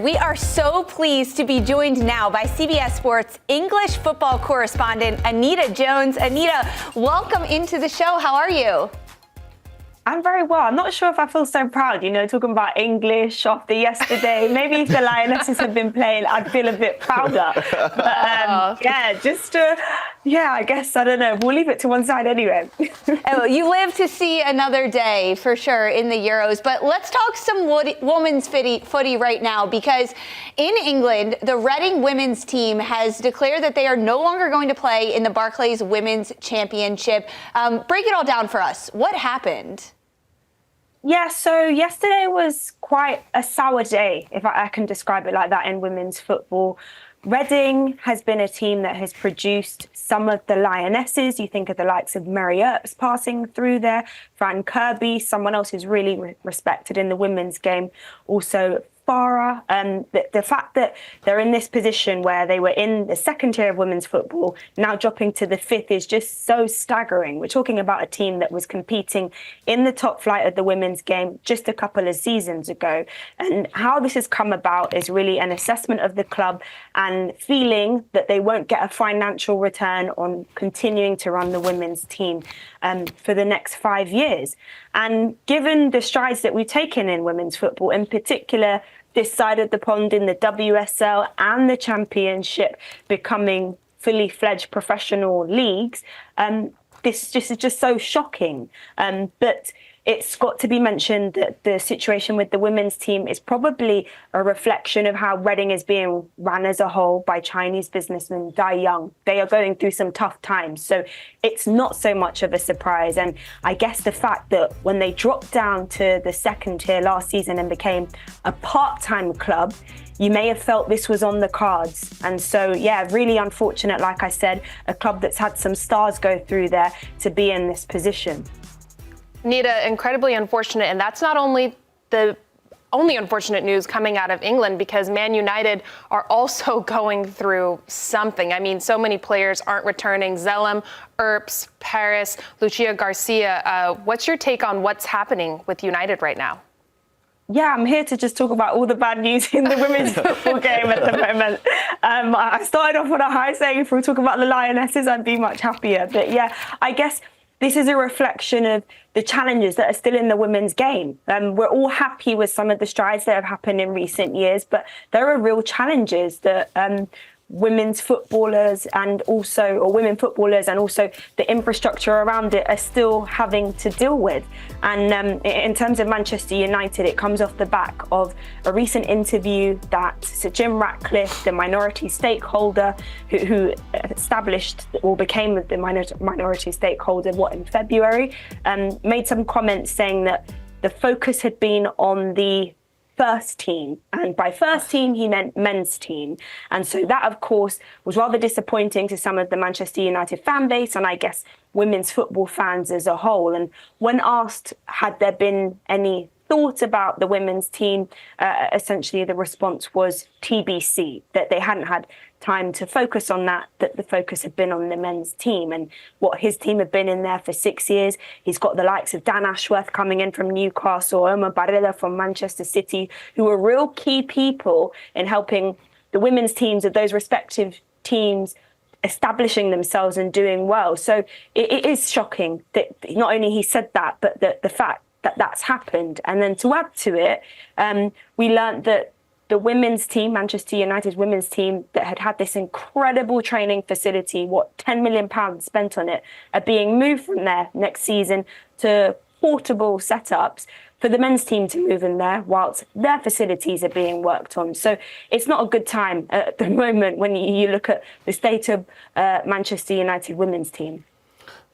We are so pleased to be joined now by CBS Sports English football correspondent Anita Jones. Anita, welcome into the show. How are you? I'm very well. I'm not sure if I feel so proud, talking about English after yesterday. Maybe if the Lionesses had been playing, I'd feel a bit prouder. But I guess, I don't know. We'll leave it to one side anyway. Oh, you live to see another day for sure in the Euros. But let's talk some women's footy right now, because in England, the Reading women's team has declared that they are no longer going to play in the Barclays Women's Championship. Break it all down for us. What happened? Yeah, so yesterday was quite a sour day, if I can describe it like that, in women's football. Reading has been a team that has produced some of the Lionesses. You think of the likes of Mary Earps passing through there, Fran Kirby, someone else who's really respected in the women's game, also Farah. The fact that they're in this position where they were in the second tier of women's football, now dropping to the fifth, is just so staggering. We're talking about a team that was competing in the top flight of the women's game just a couple of seasons ago. And how this has come about is really an assessment of the club and feeling that they won't get a financial return on continuing to run the women's team for the next 5 years. And given the strides that we've taken in women's football, in particular, this side of the pond in the WSL and the Championship becoming fully fledged professional leagues, this is just so shocking. But it's got to be mentioned that the situation with the women's team is probably a reflection of how Reading is being run as a whole by Chinese businessman Dai Young. They are going through some tough times, so it's not so much of a surprise. And I guess the fact that when they dropped down to the second tier last season and became a part-time club, you may have felt this was on the cards. And so, yeah, really unfortunate, like I said, a club that's had some stars go through there to be in this position. Anita, incredibly unfortunate, and that's not only the only unfortunate news coming out of England, because Man United are also going through something. I mean, so many players aren't returning. Zellum, Earps, Paris, Lucia Garcia. What's your take on what's happening with United right now? Yeah, I'm here to just talk about all the bad news in the women's football game at the moment. I started off on a high saying if we talk about the Lionesses, I'd be much happier. But yeah, I guess this is a reflection of the challenges that are still in the women's game. We're all happy with some of the strides that have happened in recent years, but there are real challenges that women's footballers and also the infrastructure around it are still having to deal with. And in terms of Manchester United, it comes off the back of a recent interview that Sir Jim Ratcliffe, the minority stakeholder who established or became the minority stakeholder in February, made some comments saying that the focus had been on the first team, and by first team he meant men's team. And so that, of course, was rather disappointing to some of the Manchester United fan base, and I guess women's football fans as a whole. And when asked had there been any thought about the women's team, essentially the response was TBC, that they hadn't had time to focus on that the focus had been on the men's team. And what his team had been in there for 6 years. He's got the likes of Dan Ashworth coming in from Newcastle, Omar Barella from Manchester City, who are real key people in helping the women's teams of those respective teams establishing themselves and doing well. So it is shocking that not only he said that, but the fact that that's happened. And then to add to it, we learned that the women's team, Manchester United's women's team, that had this incredible training facility, £10 million spent on it, are being moved from there next season to portable setups for the men's team to move in there whilst their facilities are being worked on. So it's not a good time at the moment when you look at the state of Manchester United women's team.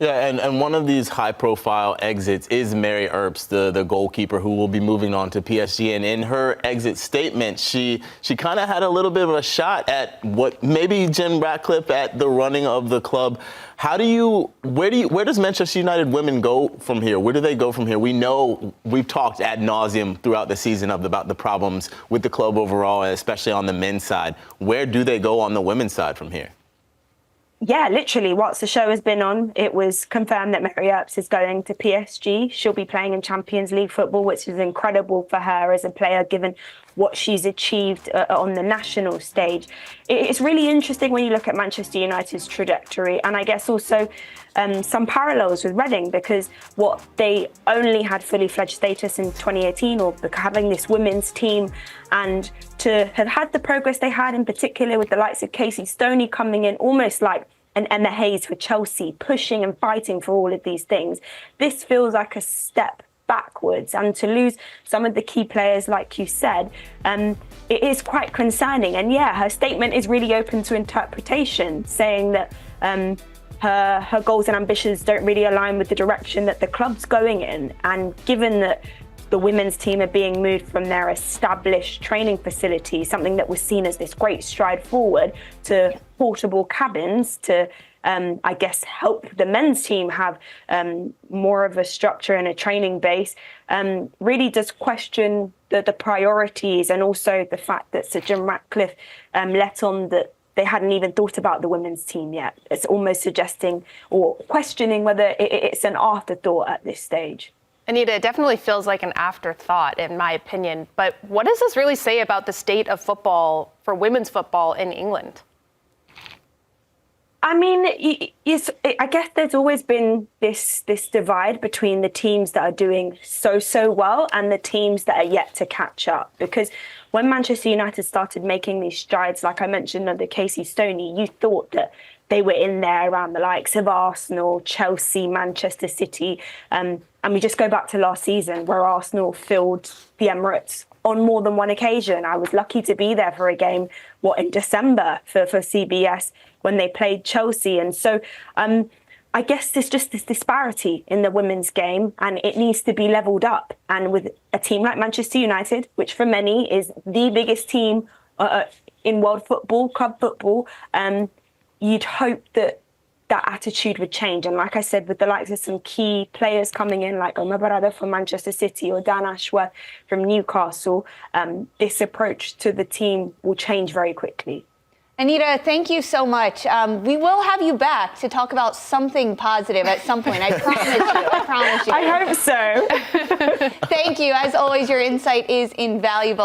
Yeah, and one of these high-profile exits is Mary Earps, the goalkeeper who will be moving on to PSG. And in her exit statement, she kind of had a little bit of a shot at what maybe Jim Ratcliffe at the running of the club. Where does Manchester United women go from here? Where do they go from here? We know we've talked ad nauseum throughout the season about the problems with the club overall, and especially on the men's side. Where do they go on the women's side from here? Yeah, literally, whilst the show has been on, it was confirmed that Mary Earps is going to PSG. She'll be playing in Champions League football, which is incredible for her as a player, given what she's achieved on the national stage. It's really interesting when you look at Manchester United's trajectory, and I guess also some parallels with Reading, because what they only had fully fledged status in 2018, or having this women's team, and to have had the progress they had, in particular with the likes of Casey Stoney coming in almost like an Emma Hayes for Chelsea, pushing and fighting for all of these things. This feels like a step backwards, and to lose some of the key players, like you said, it is quite concerning. And yeah, her statement is really open to interpretation, saying that her goals and ambitions don't really align with the direction that the club's going in. And given that the women's team are being moved from their established training facility, something that was seen as this great stride forward, to portable cabins to I guess help the men's team have more of a structure and a training base, really does question the priorities, and also the fact that Sir Jim Ratcliffe let on that they hadn't even thought about the women's team yet. It's almost suggesting or questioning whether it's an afterthought at this stage. Anita, it definitely feels like an afterthought, in my opinion. But what does this really say about the state of football for women's football in England? I mean, I guess there's always been this divide between the teams that are doing so well and the teams that are yet to catch up. Because when Manchester United started making these strides, like I mentioned under Casey Stoney, you thought that they were in there around the likes of Arsenal, Chelsea, Manchester City. And we just go back to last season, where Arsenal filled the Emirates on more than one occasion. I was lucky to be there for a game, in December for CBS, when they played Chelsea. And so I guess there's just this disparity in the women's game, and it needs to be levelled up. And with a team like Manchester United, which for many is the biggest team in world football, club football, you'd hope that attitude would change. And like I said, with the likes of some key players coming in, like Oma Barada from Manchester City or Dan Ashworth from Newcastle, this approach to the team will change very quickly. Anita, thank you so much. We will have you back to talk about something positive at some point. I promise you. I promise you. I hope so. Thank you. As always, your insight is invaluable.